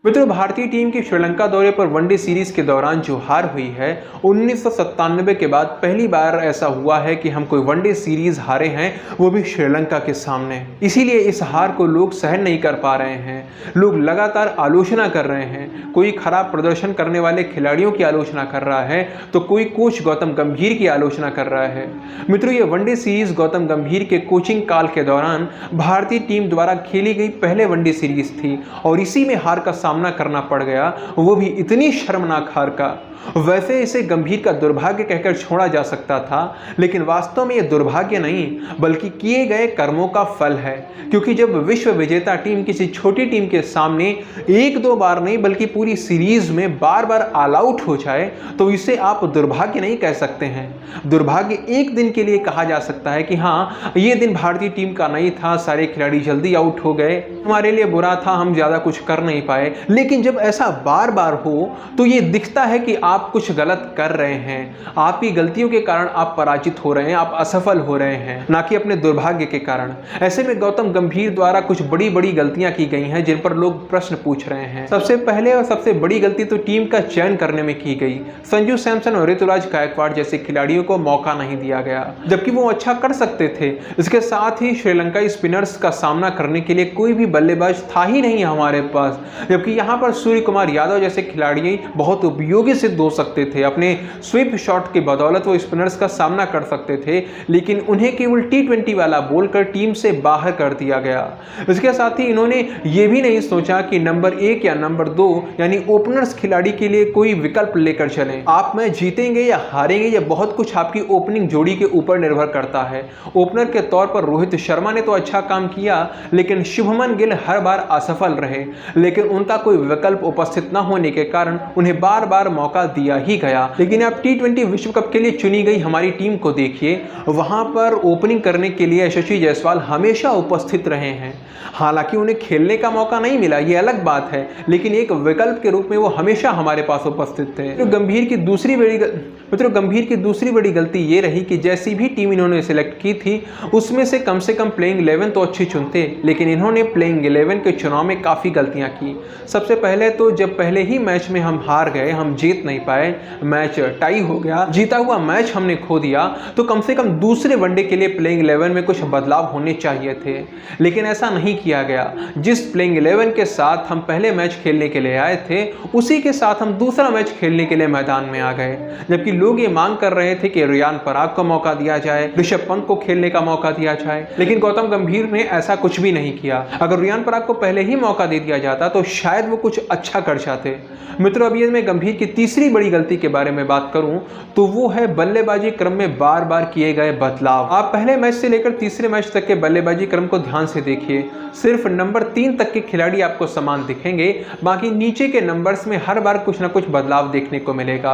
मित्रों, भारतीय टीम की श्रीलंका दौरे पर वनडे सीरीज के दौरान जो हार हुई है 1997 के बाद पहली बार ऐसा हुआ है कि हम कोई वनडे सीरीज हारे हैं, वो भी श्रीलंका के सामने। इसीलिए इस हार को लोग सहन नहीं कर पा रहे हैं। लोग लगातार आलोचना कर रहे हैं। कोई खराब प्रदर्शन करने वाले खिलाड़ियों की आलोचना कर रहा है तो कोई कोच गौतम गंभीर की आलोचना कर रहा है। मित्रों, ये वनडे सीरीज गौतम गंभीर के कोचिंग काल के दौरान भारतीय टीम द्वारा खेली गई पहले वनडे सीरीज थी और इसी में हार का सामना करना पड़ गया, वो भी इतनी शर्मनाक हार का। वैसे इसे गंभीर का दुर्भाग्य कहकर छोड़ा जा सकता था, लेकिन वास्तव में यह दुर्भाग्य नहीं बल्कि किए गए कर्मों का फल है। क्योंकि जब विश्व विजेता टीम किसी छोटी टीम के सामने एक दो बार नहीं बल्कि पूरी सीरीज में बार बार ऑल आउट हो जाए तो इसे आप दुर्भाग्य नहीं कह सकते हैं। दुर्भाग्य एक दिन के लिए कहा जा सकता है कि हाँ, ये दिन भारतीय टीम का नहीं था, सारे खिलाड़ी जल्दी आउट हो गए, हमारे लिए बुरा था, हम ज्यादा कुछ कर नहीं पाए। लेकिन जब ऐसा बार बार हो तो ये दिखता है कि आप कुछ गलत कर रहे हैं। आपकी गलतियों के कारण आप पराजित हो रहे हैं, आप असफल हो रहे हैं, ना कि अपने दुर्भाग्य के कारण। ऐसे में गौतम गंभीर द्वारा कुछ बड़ी बड़ी गलतियां की गई हैं जिन पर लोग प्रश्न पूछ रहे हैं। सबसे पहले और सबसे बड़ी गलती तो टीम का चयन करने में की गई। संजू सैमसन और ऋतुराज गायकवाड़ जैसे खिलाड़ियों को मौका नहीं दिया गया, जबकि वो अच्छा कर सकते थे। इसके साथ ही श्रीलंकाई स्पिनर्स का सामना करने के लिए कोई भी बल्लेबाज था ही नहीं हमारे पास, जबकि यहाँ पर सूर्य कुमार यादव जैसे खिलाड़ी बहुत उपयोगी सिद्ध हो सकते थे। अपने स्वीप शॉट की बदौलत वो स्पिनर्स का सामना कर सकते थे, लेकिन उन्हें केवल T20 वाला बोलकर टीम से बाहर कर दिया गया। इसके साथ ही इन्होंने ये भी नहीं सोचा कि नंबर 1 या नंबर 2 यानी ओपनर्स खिलाड़ी के लिए कोई विकल्प लेकर चलें। आप मैच जीतेंगे या हारेंगे, यह बहुत कुछ आपकी ओपनिंग जोड़ी के ऊपर निर्भर करता है। ओपनर के तौर पर रोहित शर्मा ने तो अच्छा काम किया, लेकिन शुभमन गिल हर बार असफल रहे। लेकिन उनका कोई विकल्प उपस्थित न होने के कारण उन्हें बार बार मौका दिया ही गया। लेकिन आप T20 विश्व कप के लिए चुनी गई हमारी टीम को देखिए, वहां पर ओपनिंग करने के लिए यशस्वी जायसवाल हमेशा उपस्थित रहे हैं। हालांकि उन्हें खेलने का मौका नहीं मिला, ये अलग बात है, लेकिन एक विकल्प के रूप में वो हमेशा हमारे पास उपस्थित थे। तो गंभीर की दूसरी बड़ी गलती ये रही कि जैसी भी टीम इन्होंने सिलेक्ट की थी उसमें से कम प्लेइंग 11 तो अच्छी चुनते, लेकिन इन्होंने प्लेइंग 11 के चुनाव में काफ़ी गलतियां की। सबसे पहले तो जब पहले ही मैच में हम हार गए, हम जीत नहीं पाए, मैच टाई हो गया, जीता हुआ मैच हमने खो दिया, तो कम से कम दूसरे वनडे के लिए प्लेइंग 11 में कुछ बदलाव होने चाहिए थे। लेकिन ऐसा नहीं किया गया। जिस प्लेइंग 11 के साथ हम पहले मैच खेलने के लिए आए थे, उसी के साथ हम दूसरा मैच खेलने के लिए मैदान में आ गए। जबकि लोग ये मांग कर रहे थे कि रियान पराग को मौका दिया जाए, ऋषभ पंत को खेलने का मौका दिया जाए, लेकिन गौतम गंभीर ने ऐसा कुछ भी नहीं किया। अगर रियान पराग को पहले ही मौका दे दिया जाता तो शायद वो कुछ अच्छा कर जाते। मित्रों, अब ये मैं गंभीर की तीसरी बड़ी गलती के बारे में बात करूं तो वो है बल्लेबाजी क्रम में बार बार किए गए बदलाव। आप पहले मैच से लेकर तीसरे मैच तक के बल्लेबाजी क्रम को ध्यान से देखिए। सिर्फ नंबर 3 तक के खिलाड़ी आपको समान दिखेंगे, बाकी नीचे के नंबर्स में हर बार कुछ ना कुछ बदलाव देखने को मिलेगा।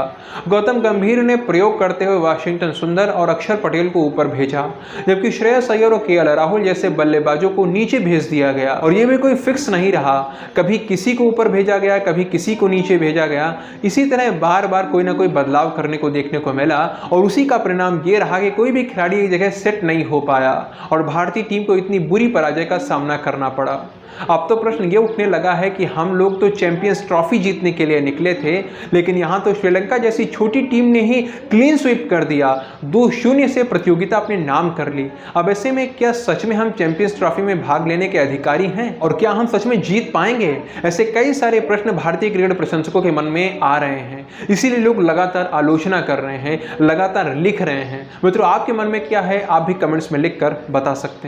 गौतम गंभीर ने प्रयोग करते हुए वाशिंगटन सुंदर और अक्षर पटेल को ऊपर भेजा, जबकि श्रेयस अय्यर और KL राहुल जैसे बल्लेबाजों को नीचे भेज दिया गया। और ये भी कोई फिक्स नहीं रहा, कभी किसी को ऊपर भेजा गया, कभी किसी को नीचे भेजा गया। इसी तरह बार बार कोई ना कोई बदलाव करने को देखने को मिला और उसी का परिणाम ये रहा कि कोई भी खिलाड़ी एक जगह सेट नहीं हो पाया और भारतीय टीम को इतनी बुरी पराजय का सामना करना पड़ा। अब तो प्रश्न ये उठने लगा है कि हम लोग तो चैंपियंस ट्रॉफी जीतने के लिए निकले थे, लेकिन यहाँ तो श्रीलंका जैसी छोटी टीम ने ही क्लीन स्वीप कर दिया, 2-0 से प्रतियोगिता अपने नाम कर ली। अब ऐसे में क्या सच में हम चैंपियंस ट्रॉफी में भाग लेने के अधिकारी हैं और क्या हम सच में जीत पाएंगे? ऐसे कई सारे प्रश्न भारतीय क्रिकेट प्रशंसकों के मन में आ रहे हैं। इसीलिए लोग लगातार आलोचना कर रहे हैं, लगातार लिख रहे हैं। मित्रों, आपके मन में क्या है, आप भी कमेंट्स में लिख कर बता सकते हैं।